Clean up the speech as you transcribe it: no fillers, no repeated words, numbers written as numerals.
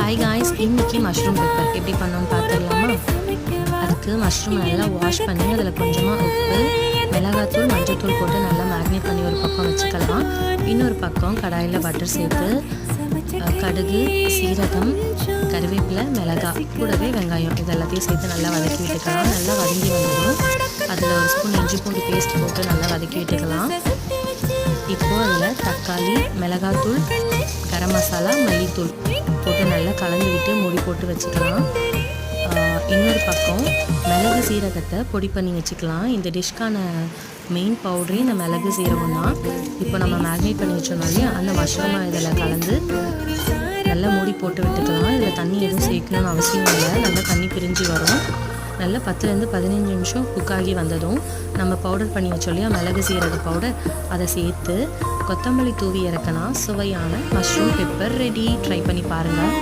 Hi guys, இன்றைக்கி mushroom pepper எப்படி பண்ணோன்னு பார்த்துடலாமா? அதுக்கு மஷ்ரூம் நல்லா வாஷ் பண்ணி அதில் கொஞ்சமாக உப்பு, மிளகாத்தூள், மஞ்சள்தூள் போட்டு நல்லா மேக்னேட் பண்ணி ஒரு பக்கம் வச்சுக்கலாம். இன்னொரு பக்கம் கடாயில் பட்டர் சேர்த்து கடுகு, சீரகம், கருவேப்பிலை, மிளகாய் கூடவே வெங்காயம் இது எல்லாத்தையும் சேர்த்து நல்லா வதக்கி விட்டுக்கலாம். நல்லா வதங்கி வந்துடும். அதில் ஒரு ஸ்பூன் இஞ்சி பூண்டு பேஸ்ட் போட்டு நல்லா வதக்கி விட்டுக்கலாம். இப்போது அதில் தக்காளி, மிளகாத்தூள், கரம் மசாலா, மல்லித்தூள் போட்டு நல்லா கலந்து விட்டு மூடி போட்டு வச்சுக்கலாம். இன்னொரு பக்கம் மிளகு சீரகத்தை பொடி பண்ணி வச்சுக்கலாம். இந்த டிஷ்க்கான மெயின் பவுடரே இந்த மிளகு சீரகம் தான். இப்போ நம்ம மேக்னேட் பண்ணி வச்சோம்னாலே அந்த மஷ்ரூம் இதில் கலந்து நல்லா மூடி போட்டு விட்டுக்கலாம். இதில் தண்ணி எதுவும் சேர்க்கணும்னு அவசியம் இல்லை. நல்லா தண்ணி பிரிஞ்சு வரும். நல்லா 10 to 15 நிமிஷம் குக்காகி வந்ததும் நம்ம பவுடர் பண்ணி வச்சோம் இல்லையா மிளகு சீரக பவுடர், அதை சேர்த்து கொத்தமல்லி தூவி இறக்கினா சுவையான மஷ்ரூம் பெப்பர் ரெடி. ட்ரை பண்ணி பாருங்கள்.